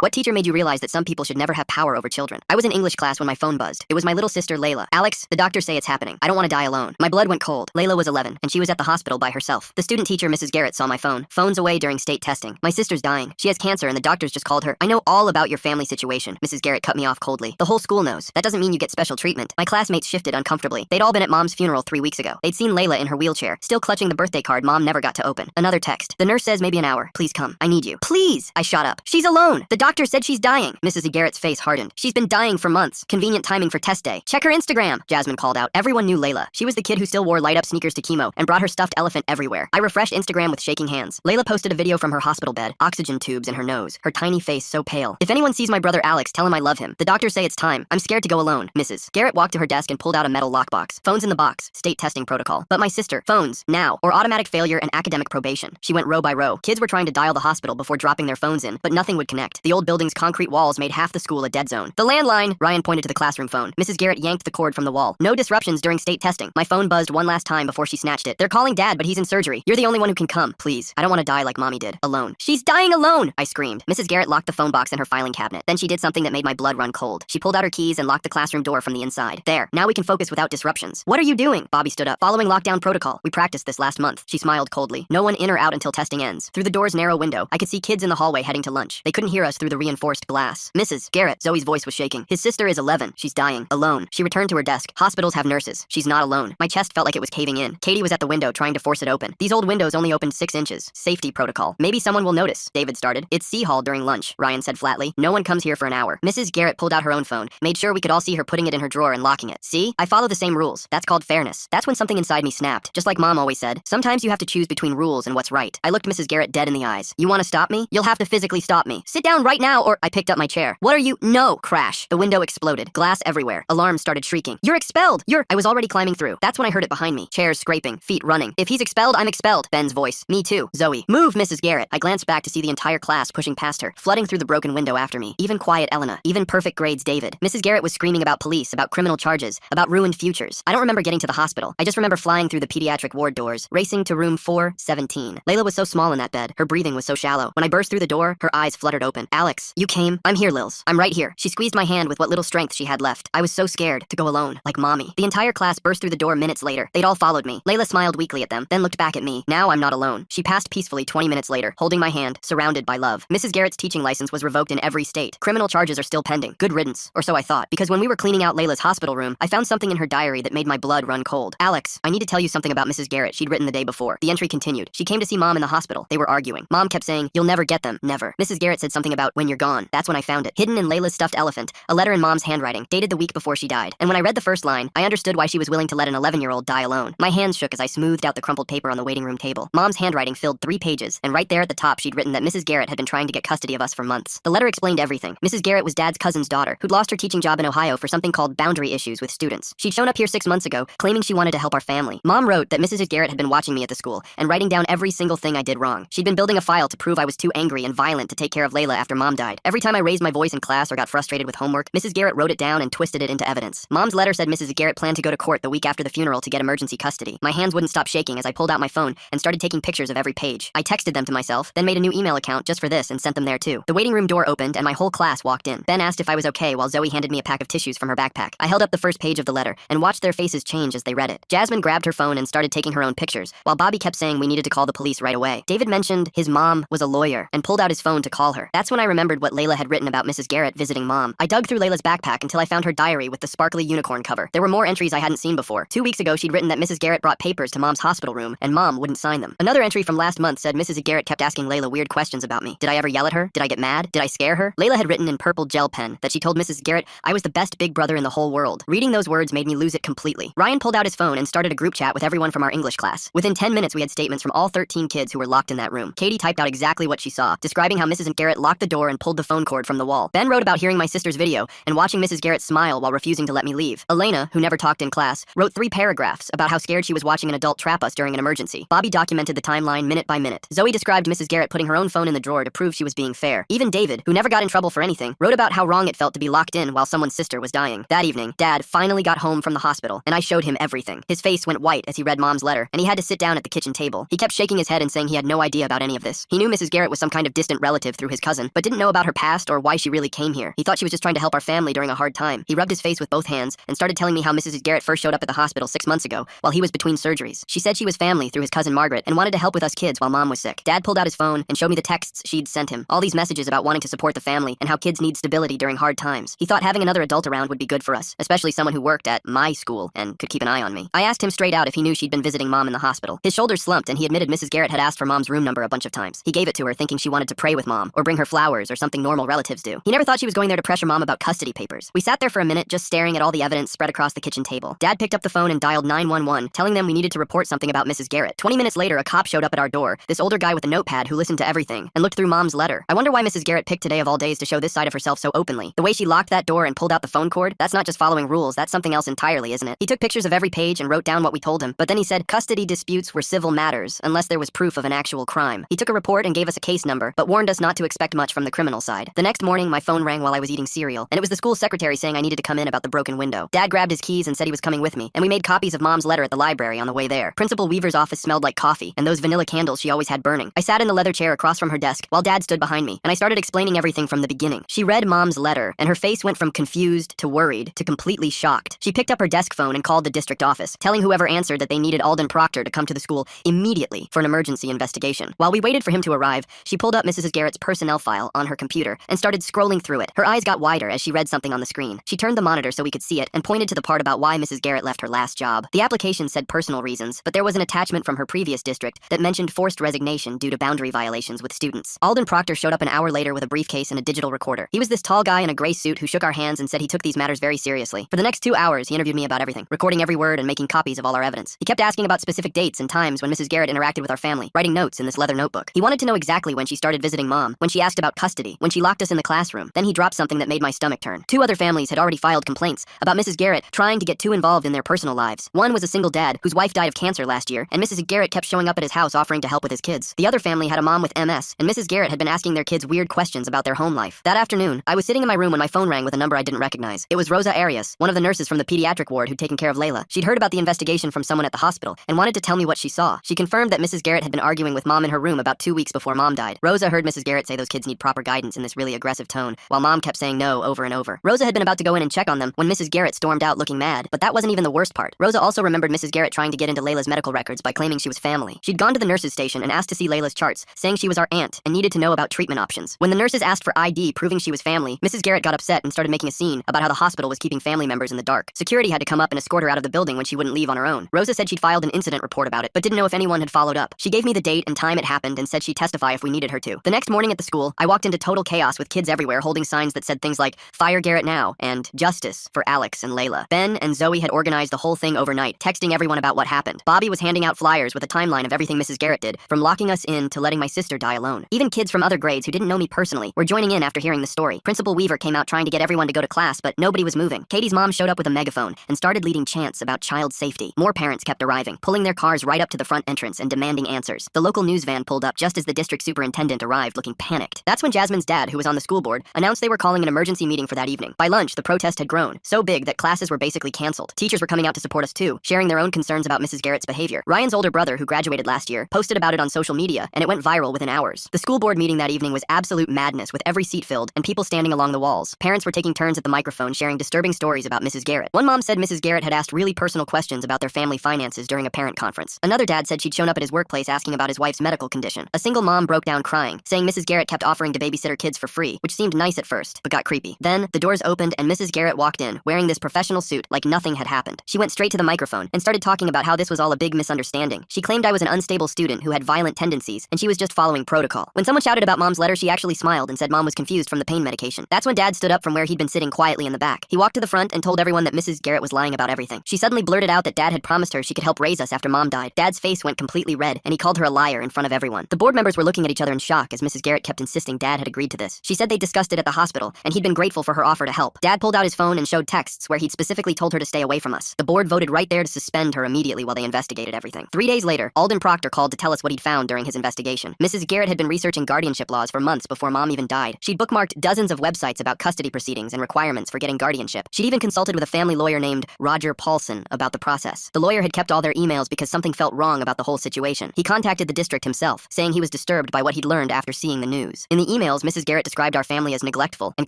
What teacher made you realize that some people should never have power over children? I was in English class when my phone buzzed. It was my little sister, Layla. Alex, the doctors say it's happening. I don't want to die alone. My blood went cold. Layla was 11, and she was at the hospital by herself. The student teacher, Mrs. Garrett, saw my phone. Phone's away during state testing. My sister's dying. She has cancer, and the doctors just called her. I know all about your family situation. Mrs. Garrett cut me off coldly. The whole school knows. That doesn't mean you get special treatment. My classmates shifted uncomfortably. They'd all been at Mom's funeral 3 weeks ago. They'd seen Layla in her wheelchair, still clutching the birthday card Mom never got to open. Another text. The nurse says maybe an hour. Please come. I need you. Please! I shot up. She's alone. The doctor said she's dying. Mrs. Garrett's face hardened. She's been dying for months. Convenient timing for test day. Check her Instagram. Jasmine called out. Everyone knew Layla. She was the kid who still wore light-up sneakers to chemo and brought her stuffed elephant everywhere. I refreshed Instagram with shaking hands. Layla posted a video from her hospital bed, oxygen tubes in her nose, her tiny face so pale. If anyone sees my brother Alex, tell him I love him. The doctors say it's time. I'm scared to go alone. Mrs. Garrett walked to her desk and pulled out a metal lockbox. Phones in the box. State testing protocol. But my sister. Phones. Now. Or automatic failure and academic probation. She went row by row. Kids were trying to dial the hospital before dropping their phones in, but nothing would connect. The old building's concrete walls made half the school a dead zone. The landline! Ryan pointed to the classroom phone. Mrs. Garrett yanked the cord from the wall. No disruptions during state testing. My phone buzzed one last time before she snatched it. They're calling Dad, but he's in surgery. You're the only one who can come. Please. I don't want to die like Mommy did. Alone. She's dying alone! I screamed. Mrs. Garrett locked the phone box in her filing cabinet. Then she did something that made my blood run cold. She pulled out her keys and locked the classroom door from the inside. There. Now we can focus without disruptions. What are you doing? Bobby stood up. Following lockdown protocol. We practiced this last month. She smiled coldly. No one in or out until testing ends. Through the door's narrow window, I could see kids in the hallway heading to lunch. They couldn't hear us through the reinforced glass. Mrs. Garrett. Zoe's voice was shaking. His sister is 11. She's dying. Alone. She returned to her desk. Hospitals have nurses. She's not alone. My chest felt like it was caving in. Katie was at the window trying to force it open. These old windows only opened 6 inches. Safety protocol. Maybe someone will notice. David started. It's C Hall during lunch. Ryan said flatly. No one comes here for an hour. Mrs. Garrett pulled out her own phone, made sure we could all see her putting it in her drawer and locking it. See? I follow the same rules. That's called fairness. That's when something inside me snapped. Just like Mom always said, sometimes you have to choose between rules and what's right. I looked Mrs. Garrett dead in the eyes. You want to stop me? You'll have to physically stop me. Sit down right now or I picked up my chair. What are you? No! Crash. The window exploded. Glass everywhere. Alarms started shrieking. You're expelled! I was already climbing through. That's when I heard it behind me. Chairs scraping. Feet running. If he's expelled, I'm expelled. Ben's voice. Me too. Zoe. Move, Mrs. Garrett. I glanced back to see the entire class pushing past her, flooding through the broken window after me. Even quiet Elena. Even perfect grades David. Mrs. Garrett was screaming about police, about criminal charges, about ruined futures. I don't remember getting to the hospital. I just remember flying through the pediatric ward doors, racing to room 417. Layla was so small in that bed. Her breathing was so shallow. When I burst through the door, her eyes fluttered open. Alex, you came? I'm here, Lils. I'm right here. She squeezed my hand with what little strength she had left. I was so scared to go alone, like Mommy. The entire class burst through the door minutes later. They'd all followed me. Layla smiled weakly at them, then looked back at me. Now I'm not alone. She passed peacefully 20 minutes later, holding my hand, surrounded by love. Mrs. Garrett's teaching license was revoked in every state. Criminal charges are still pending. Good riddance. Or so I thought. Because when we were cleaning out Layla's hospital room, I found something in her diary that made my blood run cold. Alex, I need to tell you something about Mrs. Garrett she'd written the day before. The entry continued. She came to see Mom in the hospital. They were arguing. Mom kept saying, you'll never get them. Never. Mrs. Garrett said something about when you're gone. That's when I found it. Hidden in Layla's stuffed elephant. A letter in Mom's handwriting, dated the week before she died. And when I read the first line, I understood why she was willing to let an 11-year-old die alone. My hands shook as I smoothed out the crumpled paper on the waiting room table. Mom's handwriting filled 3 pages, and right there at the top she'd written that Mrs. Garrett had been trying to get custody of us for months. The letter explained everything. Mrs. Garrett was Dad's cousin's daughter, who'd lost her teaching job in Ohio for something called boundary issues with students. She'd shown up here 6 months ago, claiming she wanted to help our family. Mom wrote that Mrs. Garrett had been watching me at the school and writing down every single thing I did wrong. She'd been building a file to prove I was too angry and violent to take care of Layla after Mom died. Every time I raised my voice in class or got frustrated with homework, Mrs. Garrett wrote it down and twisted it into evidence. Mom's letter said Mrs. Garrett planned to go to court the week after the funeral to get emergency custody. My hands wouldn't stop shaking as I pulled out my phone and started taking pictures of every page. I texted them to myself, then made a new email account just for this and sent them there too. The waiting room door opened and my whole class walked in. Ben asked if I was okay while Zoe handed me a pack of tissues from her backpack. I held up the first page of the letter and watched their faces change as they read it. Jasmine grabbed her phone and started taking her own pictures, while Bobby kept saying we needed to call the police right away. David mentioned his mom was a lawyer and pulled out his phone to call her. That's when I remembered what Layla had written about Mrs. Garrett visiting Mom. I dug through Layla's backpack until I found her diary with the sparkly unicorn cover. There were more entries I hadn't seen before. 2 weeks ago, she'd written that Mrs. Garrett brought papers to Mom's hospital room and Mom wouldn't sign them. Another entry from last month said Mrs. Garrett kept asking Layla weird questions about me. Did I ever yell at her? Did I get mad? Did I scare her? Layla had written in purple gel pen that she told Mrs. Garrett I was the best big brother in the whole world. Reading those words made me lose it completely. Ryan pulled out his phone and started a group chat with everyone from our English class. Within 10 minutes, we had statements from all 13 kids who were locked in that room. Katie typed out exactly what she saw, describing how Mrs. Garrett locked the door and pulled the phone cord from the wall. Ben wrote about hearing my sister's video and watching Mrs. Garrett smile while refusing to let me leave. Elena, who never talked in class, wrote 3 paragraphs about how scared she was watching an adult trap us during an emergency. Bobby documented the timeline minute by minute. Zoe described Mrs. Garrett putting her own phone in the drawer to prove she was being fair. Even David, who never got in trouble for anything, wrote about how wrong it felt to be locked in while someone's sister was dying. That evening, Dad finally got home from the hospital, and I showed him everything. His face went white as he read Mom's letter, and he had to sit down at the kitchen table. He kept shaking his head and saying he had no idea about any of this. He knew Mrs. Garrett was some kind of distant relative through his cousin, but didn't didn't know about her past or why she really came here. He thought she was just trying to help our family during a hard time. He rubbed his face with both hands and started telling me how Mrs. Garrett first showed up at the hospital 6 months ago while he was between surgeries. She said she was family through his cousin Margaret and wanted to help with us kids while Mom was sick. Dad pulled out his phone and showed me the texts she'd sent him. All these messages about wanting to support the family and how kids need stability during hard times. He thought having another adult around would be good for us, especially someone who worked at my school and could keep an eye on me. I asked him straight out if he knew she'd been visiting Mom in the hospital. His shoulders slumped and he admitted Mrs. Garrett had asked for Mom's room number a bunch of times. He gave it to her thinking she wanted to pray with Mom or bring her flowers or something normal relatives do. He never thought she was going there to pressure Mom about custody papers. We sat there for a minute just staring at all the evidence spread across the kitchen table. Dad picked up the phone and dialed 911, telling them we needed to report something about Mrs. Garrett. 20 minutes later, a cop showed up at our door, this older guy with a notepad who listened to everything and looked through Mom's letter. I wonder why Mrs. Garrett picked today of all days to show this side of herself so openly. The way she locked that door and pulled out the phone cord, that's not just following rules, that's something else entirely, isn't it? He took pictures of every page and wrote down what we told him, but then he said custody disputes were civil matters unless there was proof of an actual crime. He took a report and gave us a case number, but warned us not to expect much from the criminal side. The next morning, my phone rang while I was eating cereal, and it was the school secretary saying I needed to come in about the broken window. Dad grabbed his keys and said he was coming with me, and we made copies of Mom's letter at the library on the way there. Principal Weaver's office smelled like coffee, and those vanilla candles she always had burning. I sat in the leather chair across from her desk while Dad stood behind me, and I started explaining everything from the beginning. She read Mom's letter, and her face went from confused to worried to completely shocked. She picked up her desk phone and called the district office, telling whoever answered that they needed Alden Proctor to come to the school immediately for an emergency investigation. While we waited for him to arrive, she pulled up Mrs. Garrett's personnel file on her computer and started scrolling through it. Her eyes got wider as she read something on the screen. She turned the monitor so we could see it and pointed to the part about why Mrs. Garrett left her last job. The application said personal reasons, but there was an attachment from her previous district that mentioned forced resignation due to boundary violations with students. Alden Proctor showed up an hour later with a briefcase and a digital recorder. He was this tall guy in a gray suit who shook our hands and said he took these matters very seriously. For the next 2 hours, he interviewed me about everything, recording every word and making copies of all our evidence. He kept asking about specific dates and times when Mrs. Garrett interacted with our family, writing notes in this leather notebook. He wanted to know exactly when she started visiting Mom, when she asked about custody, when she locked us in the classroom. Then he dropped something that made my stomach turn. 2 other families had already filed complaints about Mrs. Garrett trying to get too involved in their personal lives. One was a single dad whose wife died of cancer last year, and Mrs. Garrett kept showing up at his house offering to help with his kids. The other family had a mom with MS, and Mrs. Garrett had been asking their kids weird questions about their home life. That afternoon, I was sitting in my room when my phone rang with a number I didn't recognize. It was Rosa Arias, one of the nurses from the pediatric ward who'd taken care of Layla. She'd heard about the investigation from someone at the hospital and wanted to tell me what she saw. She confirmed that Mrs. Garrett had been arguing with Mom in her room about 2 weeks before Mom died. Rosa heard Mrs. Garrett say those kids need proper guidance in this really aggressive tone, while Mom kept saying no over and over. Rosa had been about to go in and check on them when Mrs. Garrett stormed out looking mad, but that wasn't even the worst part. Rosa also remembered Mrs. Garrett trying to get into Layla's medical records by claiming she was family. She'd gone to the nurse's station and asked to see Layla's charts, saying she was our aunt and needed to know about treatment options. When the nurses asked for ID proving she was family, Mrs. Garrett got upset and started making a scene about how the hospital was keeping family members in the dark. Security had to come up and escort her out of the building when she wouldn't leave on her own. Rosa said she'd filed an incident report about it, but didn't know if anyone had followed up. She gave me the date and time it happened and said she'd testify if we needed her to. The next morning at the school, I walked into total chaos with kids everywhere holding signs that said things like, "Fire Garrett now," and "Justice for Alex and Layla." Ben and Zoe had organized the whole thing overnight, texting everyone about what happened. Bobby was handing out flyers with a timeline of everything Mrs. Garrett did, from locking us in to letting my sister die alone. Even kids from other grades who didn't know me personally were joining in after hearing the story. Principal Weaver came out trying to get everyone to go to class, but nobody was moving. Katie's mom showed up with a megaphone and started leading chants about child safety. More parents kept arriving, pulling their cars right up to the front entrance and demanding answers. The local news van pulled up just as the district superintendent arrived, looking panicked. That's when Jasmine's dad, who was on the school board, announced they were calling an emergency meeting for that evening. By lunch, the protest had grown, so big that classes were basically canceled. Teachers were coming out to support us too, sharing their own concerns about Mrs. Garrett's behavior. Ryan's older brother, who graduated last year, posted about it on social media, and it went viral within hours. The school board meeting that evening was absolute madness, with every seat filled and people standing along the walls. Parents were taking turns at the microphone sharing disturbing stories about Mrs. Garrett. One mom said Mrs. Garrett had asked really personal questions about their family finances during a parent conference. Another dad said she'd shown up at his workplace asking about his wife's medical condition. A single mom broke down crying, saying Mrs. Garrett kept offering to babysit her kids for free, which seemed nice at first, but got creepy. Then, the doors opened and Mrs. Garrett walked in, wearing this professional suit like nothing had happened. She went straight to the microphone and started talking about how this was all a big misunderstanding. She claimed I was an unstable student who had violent tendencies, and she was just following protocol. When someone shouted about Mom's letter, she actually smiled and said Mom was confused from the pain medication. That's when Dad stood up from where he'd been sitting quietly in the back. He walked to the front and told everyone that Mrs. Garrett was lying about everything. She suddenly blurted out that Dad had promised her she could help raise us after Mom died. Dad's face went completely red, and he called her a liar in front of everyone. The board members were looking at each other in shock as Mrs. Garrett kept insisting Dad had agreed to this. She said they discussed it at the hospital, and he'd been grateful for her offer to help. Dad pulled out his phone and showed texts where he'd specifically told her to stay away from us. The board voted right there to suspend her immediately while they investigated everything. 3 days later, Alden Proctor called to tell us what he'd found during his investigation. Mrs. Garrett had been researching guardianship laws for months before Mom even died. She'd bookmarked dozens of websites about custody proceedings and requirements for getting guardianship. She'd even consulted with a family lawyer named Roger Paulson about the process. The lawyer had kept all their emails because something felt wrong about the whole situation. He contacted the district himself, saying he was disturbed by what he'd learned after seeing the news. In the email emails, Mrs. Garrett described our family as neglectful and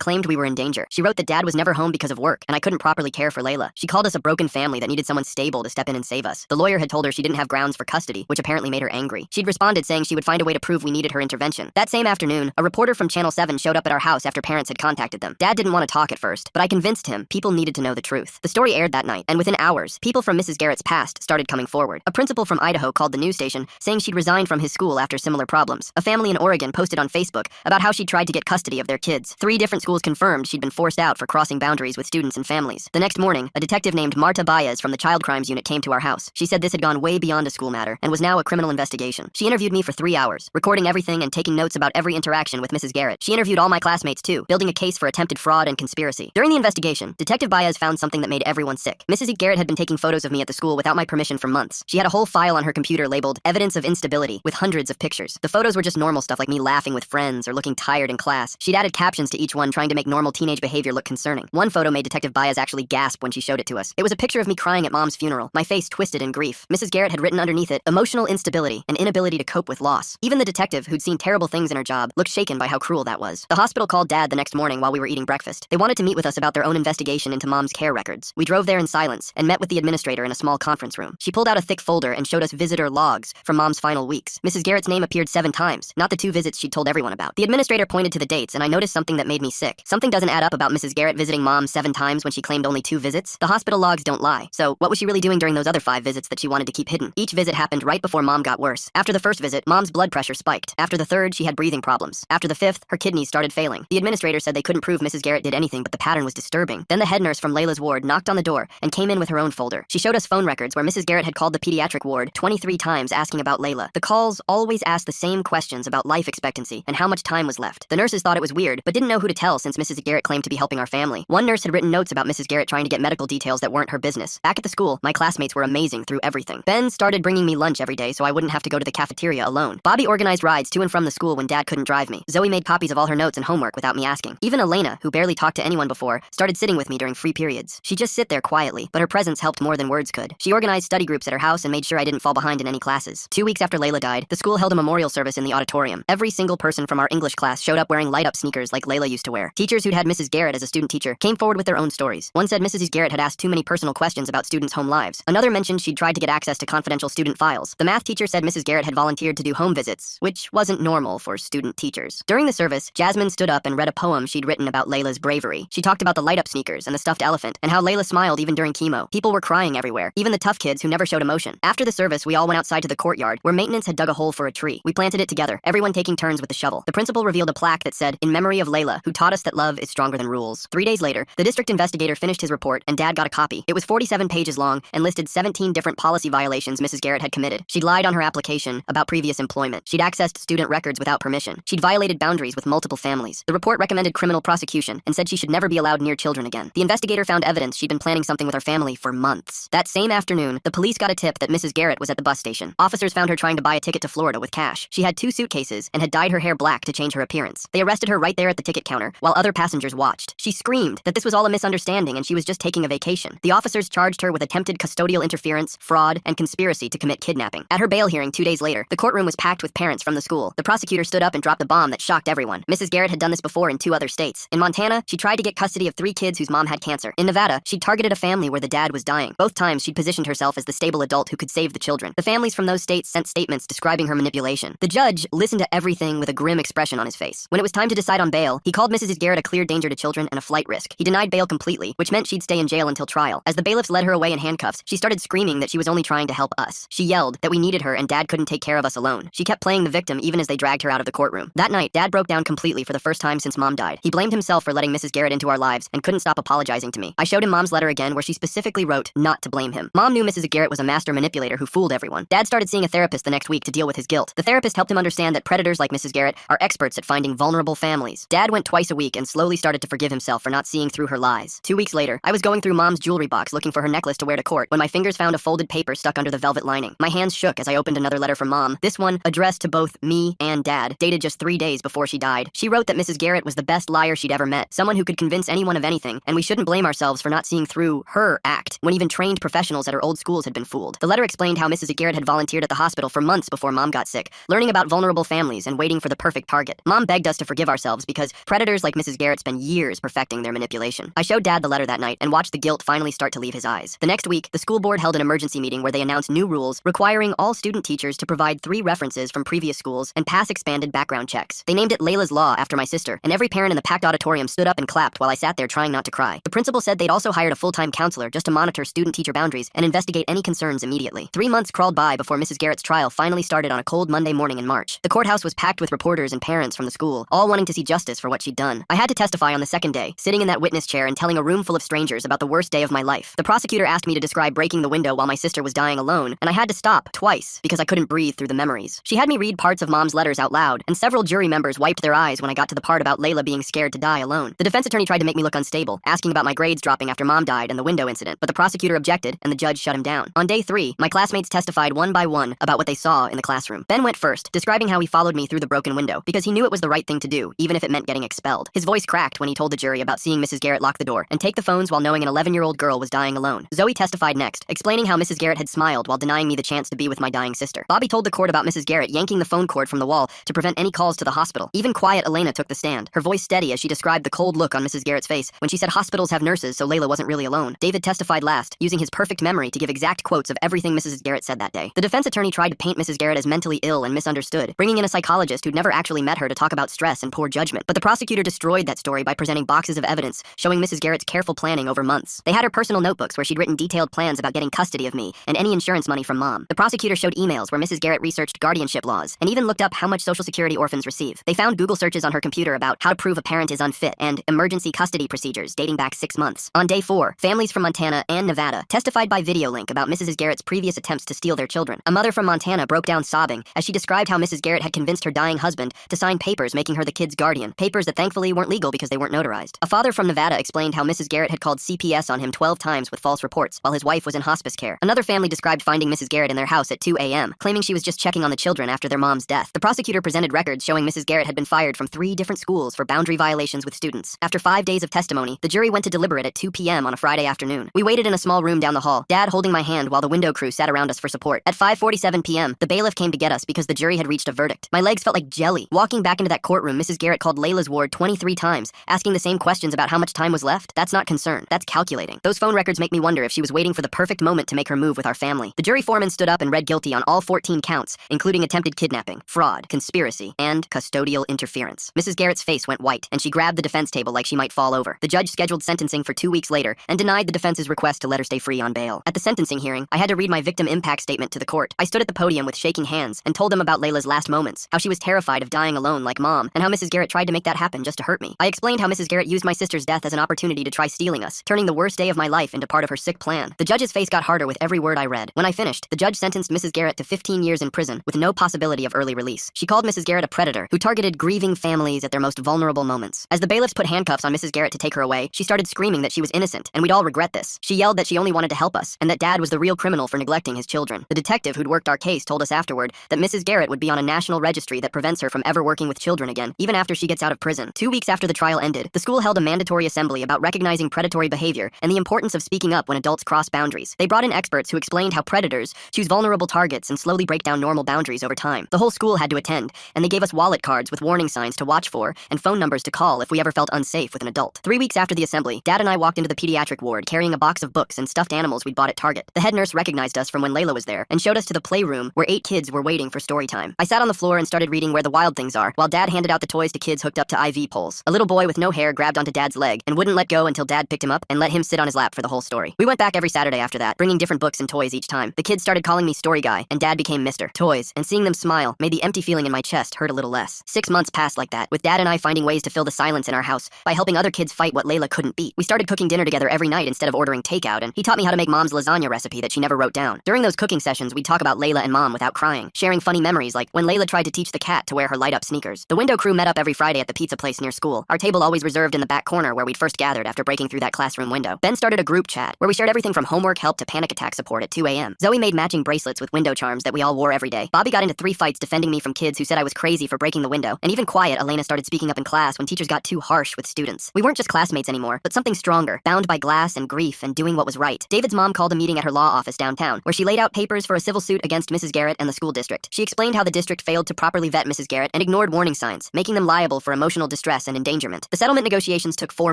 claimed we were in danger. She wrote that Dad was never home because of work, and I couldn't properly care for Layla. She called us a broken family that needed someone stable to step in and save us. The lawyer had told her she didn't have grounds for custody, which apparently made her angry. She'd responded saying she would find a way to prove we needed her intervention. That same afternoon, a reporter from Channel 7 showed up at our house after parents had contacted them. Dad didn't want to talk at first, but I convinced him people needed to know the truth. The story aired that night, and within hours, people from Mrs. Garrett's past started coming forward. A principal from Idaho called the news station, saying she'd resigned from his school after similar problems. A family in Oregon posted on Facebook about how she tried to get custody of their kids. 3 different schools confirmed she'd been forced out for crossing boundaries with students and families. The next morning, a detective named Marta Baez from the Child Crimes Unit came to our house. She said this had gone way beyond a school matter and was now a criminal investigation. She interviewed me for 3 hours, recording everything and taking notes about every interaction with Mrs. Garrett. She interviewed all my classmates too, building a case for attempted fraud and conspiracy. During the investigation, Detective Baez found something that made everyone sick. Mrs. Garrett had been taking photos of me at the school without my permission for months. She had a whole file on her computer labeled Evidence of Instability with hundreds of pictures. The photos were just normal stuff like me laughing with friends or looking tired in class. She'd added captions to each one trying to make normal teenage behavior look concerning. One photo made Detective Baez actually gasp when she showed it to us. It was a picture of me crying at Mom's funeral, my face twisted in grief. Mrs. Garrett had written underneath it, emotional instability and inability to cope with loss. Even the detective, who'd seen terrible things in her job, looked shaken by how cruel that was. The hospital called Dad the next morning while we were eating breakfast. They wanted to meet with us about their own investigation into Mom's care records. We drove there in silence and met with the administrator in a small conference room. She pulled out a thick folder and showed us visitor logs from Mom's final weeks. Mrs. Garrett's name appeared 7 times, not the 2 visits she'd told everyone about. The administrator pointed to the dates, and I noticed something that made me sick. Something doesn't add up about Mrs. Garrett visiting Mom 7 times when she claimed only 2 visits. The hospital logs don't lie. So what was she really doing during those other 5 visits that she wanted to keep hidden? Each visit happened right before Mom got worse. After the first visit, Mom's blood pressure spiked. After the third, she had breathing problems. After the 5th, her kidneys started failing. The administrator said they couldn't prove Mrs. Garrett did anything, but the pattern was disturbing. Then the head nurse from Layla's ward knocked on the door and came in with her own folder. She showed us phone records where Mrs. Garrett had called the pediatric ward 23 times asking about Layla. The calls always asked the same questions about life expectancy and how much time was left. The nurses thought it was weird, but didn't know who to tell since Mrs. Garrett claimed to be helping our family. One nurse had written notes about Mrs. Garrett trying to get medical details that weren't her business. Back at the school, my classmates were amazing through everything. Ben started bringing me lunch every day so I wouldn't have to go to the cafeteria alone. Bobby organized rides to and from the school when Dad couldn't drive me. Zoe made copies of all her notes and homework without me asking. Even Elena, who barely talked to anyone before, started sitting with me during free periods. She'd just sit there quietly, but her presence helped more than words could. She organized study groups at her house and made sure I didn't fall behind in any classes. 2 weeks after Layla died, the school held a memorial service in the auditorium. Every single person from our English class showed up wearing light-up sneakers like Layla used to wear. Teachers who'd had Mrs. Garrett as a student teacher came forward with their own stories. One said Mrs. Garrett had asked too many personal questions about students' home lives. Another mentioned she'd tried to get access to confidential student files. The math teacher said Mrs. Garrett had volunteered to do home visits, which wasn't normal for student teachers. During the service, Jasmine stood up and read a poem she'd written about Layla's bravery. She talked about the light-up sneakers and the stuffed elephant, and how Layla smiled even during chemo. People were crying everywhere, even the tough kids who never showed emotion. After the service, we all went outside to the courtyard, where maintenance had dug a hole for a tree. We planted it together, everyone taking turns with the shovel. The principal revealed a plaque that said, "In memory of Layla, who taught us that love is stronger than rules." 3 days later, the district investigator finished his report, and Dad got a copy. It was 47 pages long and listed 17 different policy violations Mrs. Garrett had committed. She'd lied on her application about previous employment. She'd accessed student records without permission. She'd violated boundaries with multiple families. The report recommended criminal prosecution and said she should never be allowed near children again. The investigator found evidence she'd been planning something with her family for months. That same afternoon, the police got a tip that Mrs. Garrett was at the bus station. Officers found her trying to buy a ticket to Florida with cash. She had 2 suitcases and had dyed her hair black to change her appearance. They arrested her right there at the ticket counter, while other passengers watched. She screamed that this was all a misunderstanding and she was just taking a vacation. The officers charged her with attempted custodial interference, fraud, and conspiracy to commit kidnapping. At her bail hearing 2 days later, the courtroom was packed with parents from the school. The prosecutor stood up and dropped a bomb that shocked everyone. Mrs. Garrett had done this before in 2 other states. In Montana, she tried to get custody of 3 kids whose mom had cancer. In Nevada, she targeted a family where the dad was dying. Both times, she'd positioned herself as the stable adult who could save the children. The families from those states sent statements describing her manipulation. The judge listened to everything with a grim expression on his face. When it was time to decide on bail, he called Mrs. Garrett a clear danger to children and a flight risk. He denied bail completely, which meant she'd stay in jail until trial. As the bailiffs led her away in handcuffs, she started screaming that she was only trying to help us. She yelled that we needed her and Dad couldn't take care of us alone. She kept playing the victim even as they dragged her out of the courtroom. That night, Dad broke down completely for the first time since Mom died. He blamed himself for letting Mrs. Garrett into our lives and couldn't stop apologizing to me. I showed him Mom's letter again where she specifically wrote not to blame him. Mom knew Mrs. Garrett was a master manipulator who fooled everyone. Dad started seeing a therapist the next week to deal with his guilt. The therapist helped him understand that predators like Mrs. Garrett are experts at finding vulnerable families. Dad went twice a week and slowly started to forgive himself for not seeing through her lies. 2 weeks later, I was going through Mom's jewelry box looking for her necklace to wear to court when my fingers found a folded paper stuck under the velvet lining. My hands shook as I opened another letter from Mom, this one addressed to both me and Dad, dated just 3 days before she died. She wrote that Mrs. Garrett was the best liar she'd ever met, someone who could convince anyone of anything, and we shouldn't blame ourselves for not seeing through her act when even trained professionals at her old schools had been fooled. The letter explained how Mrs. Garrett had volunteered at the hospital for months before Mom got sick, learning about vulnerable families and waiting for the perfect target. Mom begged us to forgive ourselves because predators like Mrs. Garrett spend years perfecting their manipulation. I showed Dad the letter that night and watched the guilt finally start to leave his eyes. The next week, the school board held an emergency meeting where they announced new rules requiring all student teachers to provide 3 references from previous schools and pass expanded background checks. They named it Layla's Law after my sister, and every parent in the packed auditorium stood up and clapped while I sat there trying not to cry. The principal said they'd also hired a full-time counselor just to monitor student-teacher boundaries and investigate any concerns immediately. 3 months crawled by before Mrs. Garrett's trial finally started on a cold Monday morning in March. The courthouse was packed with reporters and parents from the school, all wanting to see justice for what she'd done. I had to testify on the second day, sitting in that witness chair and telling a room full of strangers about the worst day of my life. The prosecutor asked me to describe breaking the window while my sister was dying alone, and I had to stop twice because I couldn't breathe through the memories. She had me read parts of Mom's letters out loud, and several jury members wiped their eyes when I got to the part about Layla being scared to die alone. The defense attorney tried to make me look unstable, asking about my grades dropping after Mom died and the window incident, but the prosecutor objected, and the judge shut him down. On day 3, my classmates testified one by one about what they saw in the classroom. Ben went first, describing how he followed me through the broken window because he knew it was the right thing to do, even if it meant getting expelled. His voice cracked when he told the jury about seeing Mrs. Garrett lock the door and take the phones while knowing an 11-year-old girl was dying alone. Zoe testified next, explaining how Mrs. Garrett had smiled while denying me the chance to be with my dying sister. Bobby told the court about Mrs. Garrett yanking the phone cord from the wall to prevent any calls to the hospital. Even quiet Elena took the stand, her voice steady as she described the cold look on Mrs. Garrett's face when she said hospitals have nurses, so Layla wasn't really alone. David testified last, using his perfect memory to give exact quotes of everything Mrs. Garrett said that day. The defense attorney tried to paint Mrs. Garrett as mentally ill and misunderstood, bringing in a psychologist who'd never actually met her to talk about stress and poor judgment. But the prosecutor destroyed that story by presenting boxes of evidence showing Mrs. Garrett's careful planning over months. They had her personal notebooks where she'd written detailed plans about getting custody of me and any insurance money from Mom. The prosecutor showed emails where Mrs. Garrett researched guardianship laws and even looked up how much Social Security orphans receive. They found Google searches on her computer about how to prove a parent is unfit and emergency custody procedures dating back 6 months. On day 4, families from Montana and Nevada testified by video link about Mrs. Garrett's previous attempts to steal their children. A mother from Montana broke down sobbing as she described how Mrs. Garrett had convinced her dying husband to sign papers making her the kid's guardian, papers that thankfully weren't legal because they weren't notarized. A father from Nevada explained how Mrs. Garrett had called CPS on him 12 times with false reports while his wife was in hospice care. Another family described finding Mrs. Garrett in their house at 2 a.m., claiming she was just checking on the children after their mom's death. The prosecutor presented records showing Mrs. Garrett had been fired from 3 different schools for boundary violations with students. After 5 days of testimony, the jury went to deliberate at 2 p.m. on a Friday afternoon. We waited in a small room down the hall, Dad holding my hand while the window crew sat around us for support. At 5:47 p.m., the bailiff came to get us because the jury had reached a verdict. My legs felt like jelly. Walking back into that courtroom, Mrs. Garrett called Layla's ward 23 times, asking the same questions about how much time was left. That's not concern. That's calculating. Those phone records make me wonder if she was waiting for the perfect moment to make her move with our family. The jury foreman stood up and read guilty on all 14 counts, including attempted kidnapping, fraud, conspiracy, and custodial interference. Mrs. Garrett's face went white, and she grabbed the defense table like she might fall over. The judge scheduled sentencing for 2 weeks later and denied the defense's request to let her stay free on bail. At the sentencing hearing, I had to read my victim impact statement to the court. I stood at the podium with shaking hands and told them about Layla's last moments, how she was terrified of dying alone like Mom, and how Mrs. Garrett tried to make that happen just to hurt me. I explained how Mrs. Garrett used my sister's death as an opportunity to try stealing us, turning the worst day of my life into part of her sick plan. The judge's face got harder with every word I read. When I finished, the judge sentenced Mrs. Garrett to 15 years in prison with no possibility of early release. She called Mrs. Garrett a predator who targeted grieving families at their most vulnerable moments. As the bailiffs put handcuffs on Mrs. Garrett to take her away, she started screaming that she was innocent, and we'd all regret this. She yelled that she only wanted to help us, and that Dad was the real criminal for neglecting his children. The detective who'd worked our case told us afterward that Mrs. Garrett would be on a national registry that prevents her from ever working with children again, even after she gets out of prison. 2 weeks after the trial ended, the school held a mandatory assembly about recognizing predatory behavior and the importance of speaking up when adults cross boundaries. They brought in experts who explained how predators choose vulnerable targets and slowly break down normal boundaries over time. The whole school had to attend, and they gave us wallet cards with warning signs to watch for and phone numbers to call if we ever felt unsafe with an adult. 3 weeks after the assembly, Dad and I walked into the pediatric ward carrying a box of books and stuffed animals we'd bought at Target. The head nurse recognized us from when Layla was there and showed us to the playroom where 8 kids were waiting for story time. I sat on the floor and started reading Where the Wild Things Are while Dad handed out the toys to kids hooked up to IV poles. A little boy with no hair grabbed onto Dad's leg and wouldn't let go until Dad picked him up and let him sit on his lap for the whole story. We went back every Saturday after that, bringing different books and toys each time. The kids started calling me Story Guy, and Dad became Mr. Toys, and seeing them smile made the empty feeling in my chest hurt a little less. 6 months passed like that, with Dad and I finding ways to fill the silence in our house by helping other kids fight what Layla couldn't beat. We started cooking dinner together every night instead of ordering takeout, and he taught me how to make Mom's lasagna recipe that she never wrote down. During those cooking sessions, we'd talk about Layla and Mom without crying, sharing funny memories like when Layla tried to teach the cat to wear her light-up sneakers. The window crew met up every Friday at the pizza place near school, our table always reserved in the back corner where we'd first gathered after breaking through that classroom window. Ben started a group chat where we shared everything from homework help to panic attack support at 2 a.m. Zoe made matching bracelets with window charms that we all wore every day. Bobby got into 3 fights defending me from kids who said I was crazy for breaking the window, and even quiet Elena started speaking up in class when teachers got too harsh with students. We weren't just classmates anymore, but something stronger, bound by glass and grief and doing what was right. David's mom called a meeting at her law office downtown, where she laid out papers for a civil suit against Mrs. Garrett and the school district. She explained how the district failed to properly vet Mrs. Garrett and ignored warning signs, making them liable for emotional distress and endangerment. The settlement negotiations took 4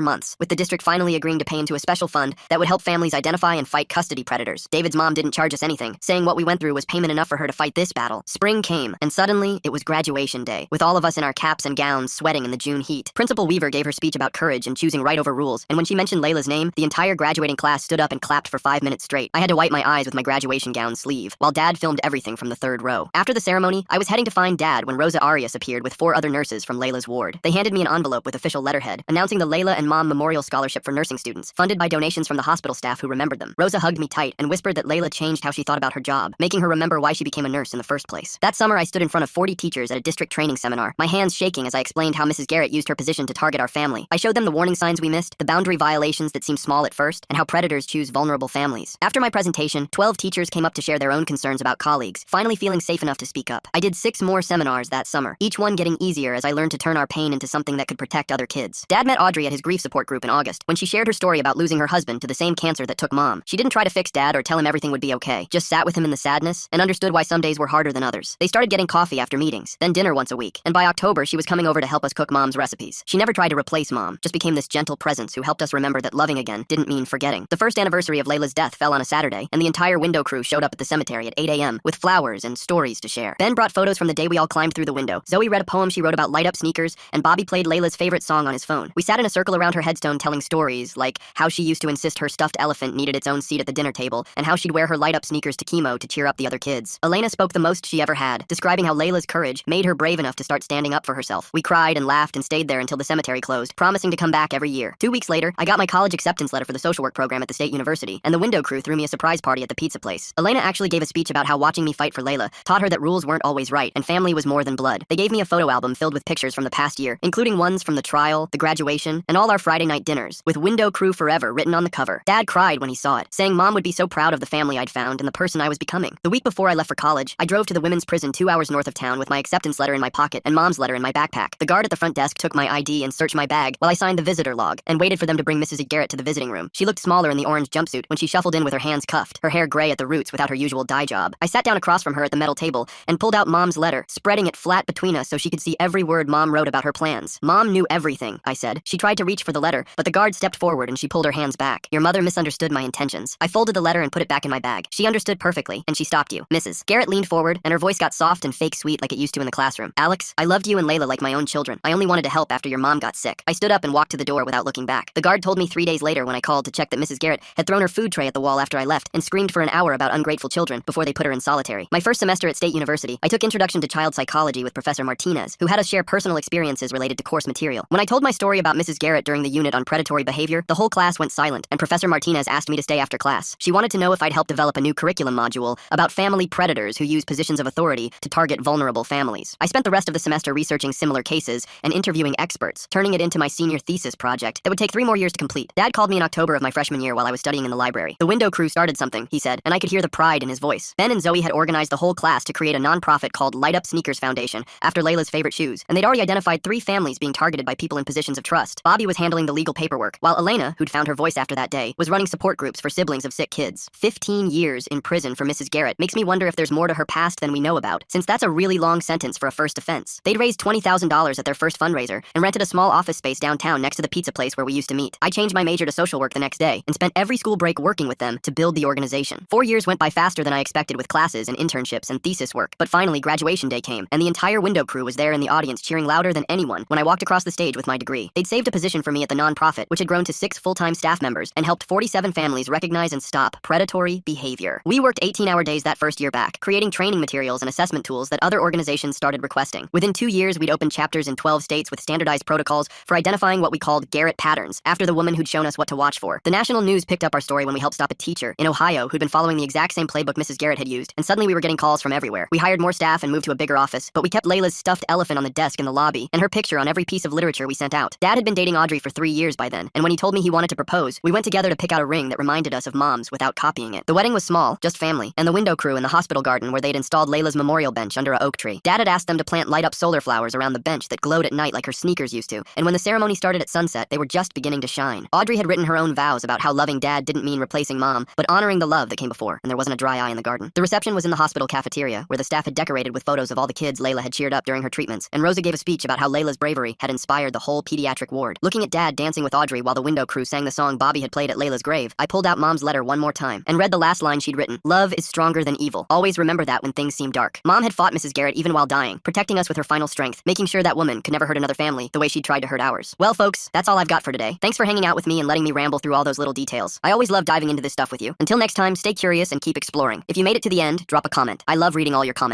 months, with the district finally agreeing to pay into a special fund that would help families identify and fight custody predators. David's mom didn't charge us anything, saying what we went through was payment enough for her to fight this battle. Spring came, and suddenly, it was graduation day, with all of us in our caps and gowns sweating in the June heat. Principal Weaver gave her speech about courage and choosing right over rules, and when she mentioned Layla's name, the entire graduating class stood up and clapped for 5 minutes straight. I had to wipe my eyes with my graduation gown sleeve, while Dad filmed everything from the 3rd row. After the ceremony, I was heading to find Dad when Rosa Arias appeared with 4 other nurses from Layla's ward. They handed me an envelope with official letterhead, announcing the Layla and Mom Memorial Scholarship for nursing students, funded by donations from the hospital staff who remembered them. Rosa hugged me tight and whispered that Layla changed how she thought about her job, making her remember why she became a nurse in the first place. That summer, I stood in front of 40 teachers at a district training seminar, my hands shaking as I explained how Mrs. Garrett used her position to target our family. I showed them the warning signs we missed, the boundary violations that seemed small at first, and how predators choose vulnerable families. After my presentation, 12 teachers came up to share their own concerns about colleagues, finally feeling safe enough to speak up. I did 6 more seminars that summer, each one getting easier as I learned to turn our pain into something that could protect other kids. Dad met Audrey at his grief support group in August, when she shared her story about losing her husband to the same cancer that took Mom. She didn't try to fix Dad or tell him everything would be okay, just sat with him in the sadness and understood why some days were harder than others. They started getting coffee after meetings, then dinner once a week, and by October she was coming over to help us cook Mom's recipes. She never tried to replace Mom, just became this gentle presence who helped us remember that loving again didn't mean forgetting. The first anniversary of Layla's death fell on a Saturday, and the entire window crew showed up at the cemetery at 8 a.m. with flowers and stories to share. Ben brought photos from the day we all climbed through the window. Zoe read a poem she wrote about light-up sneakers, and Bobby played Layla's favorite song on his phone. We sat in a circle around her headstone telling stories, like how she used to insist her stuffed elephant needed its own seat at the dinner table, and how she'd wear her light-up sneakers to chemo to cheer up the other kids. Elena spoke the most she ever had, describing how Layla's courage made her brave enough to start standing up for herself. We cried and laughed and stayed there until the cemetery closed, promising to come back every year. 2 weeks later, I got my college acceptance letter for the social work program at the State University, and the window crew threw me a surprise party at the pizza place. Elena actually gave a speech about how watching me fight for Layla taught her that rules weren't always right, and family was more than blood. They gave me a photo album filled with pictures from the past year, including ones from the trial, the graduation, and all our Friday night dinners, with Window Crew Forever written on the cover. Dad cried when he saw it, saying Mom would be so proud of the family I'd found and the person I was becoming. The week before I left for college, I drove to the women's prison 2 hours north of town with my acceptance letter in my pocket and Mom's letter in my backpack. The guard at the front desk took my ID and searched my bag while I signed the visitor log and waited for them to bring Mrs. Garrett to the visiting room. She looked smaller in the orange jumpsuit when she shuffled in with her hands cuffed, her hair gray at the roots without her usual dye job. I sat down across from her at the metal table and pulled out Mom's letter, spreading it flat between us so she could see every word Mom wrote about her plans. Mom knew everything, I said. She tried to reach for the letter, but the guard stepped forward and she pulled her hands back. Your mother misunderstood my intentions. I folded the letter and put it back in my bag. She understood perfectly, and she stopped you. Mrs. Garrett leaned forward, and her voice got soft and fake sweet like it used to in the classroom. Alex, I loved you and Layla like my own children. I only wanted to help after your mom got sick. I stood up and walked to the door without looking back. The guard told me 3 days later when I called to check that Mrs. Garrett had thrown her food tray at the wall after I left and screamed for an hour about ungrateful children before they put her in solitary. My first semester at State University, I took Introduction to Child Psychology with Professor Martinez, who had us share personal experiences related to course material. When I told my story about Mrs. Garrett during the unit on predatory behavior, the whole class went silent, and Professor Martinez asked me to stay after class. She wanted to know if I'd help develop a new curriculum module about family predators who use positions of authority to target vulnerable families. I spent the rest of the semester researching similar cases and interviewing experts, turning it into my senior thesis project that would take 3 more years to complete. Dad called me in October of my freshman year while I was studying in the library. The window crew started something, he said, and I could hear the pride in his voice. Ben and Zoe had organized the whole class to create a nonprofit called Light Up Sneakers Foundation after Layla's favorite shoes, and they'd already identified 3 families being targeted by people in positions of trust. Bobby was handling the legal paperwork, while Elena, who'd found her voice after that day, was running support groups for siblings of sick kids. 15 years in prison for Mrs. Garrett makes me wonder if there's more to her past than we know about, since that's a really long sentence for a first offense. They'd raised $20,000 at their first fundraiser and rented a small office space downtown next to the pizza place where we used to meet. I changed my major to social work the next day and spent every school break working with them to build the organization. 4 years went by faster than I expected with classes and internships and thesis work, but finally graduation day came, and the entire window crew was there in the audience cheering louder than anyone when I walked across the stage with my degree. They'd saved a position for me at the nonprofit, which had grown to 6 full-time staff members and helped 47 families recognize and stop predatory behavior. We worked 18-hour days that first year back, creating training materials and assessment tools that other organizations started requesting. Within 2 years, we'd opened chapters in 12 states with standardized protocols for identifying what we called Garrett patterns, after the woman who'd shown us what to watch for. The national news picked up our story when we helped stop a teacher in Ohio who'd been following the exact same playbook Mrs. Garrett had used, and suddenly we were getting calls from everywhere. We hired more staff and moved to a bigger office, but we kept Layla's stuffed elephant on the desk in the lobby and her picture on every piece of literature we sent out. Dad had been dating Audrey for 3 years by then, and when he told me he wanted to propose, we went together to pick out a ring that reminded us of Mom's without copying it. The wedding was small, just family, and the window crew in the hospital garden where they'd installed Layla's memorial bench under a oak tree. Dad had asked them to plant light-up solar flowers around the bench that glowed at night like her sneakers used to, and when the ceremony started at sunset, they were just beginning to shine. Audrey had written her own vows about how loving Dad didn't mean replacing Mom, but honoring the love that came before, and there wasn't a dry eye in the garden. The reception was in the hospital cafeteria, where the staff had decorated with photos of all the kids Layla had cheered up during during her treatments, and Rosa gave a speech about how Layla's bravery had inspired the whole pediatric ward. Looking at Dad dancing with Audrey while the window crew sang the song Bobby had played at Layla's grave, I pulled out Mom's letter one more time and read the last line she'd written. Love is stronger than evil. Always remember that when things seem dark. Mom had fought Mrs. Garrett even while dying, protecting us with her final strength, making sure that woman could never hurt another family the way she'd tried to hurt ours. Well, folks, that's all I've got for today. Thanks for hanging out with me and letting me ramble through all those little details. I always love diving into this stuff with you. Until next time, stay curious and keep exploring. If you made it to the end, drop a comment. I love reading all your comments.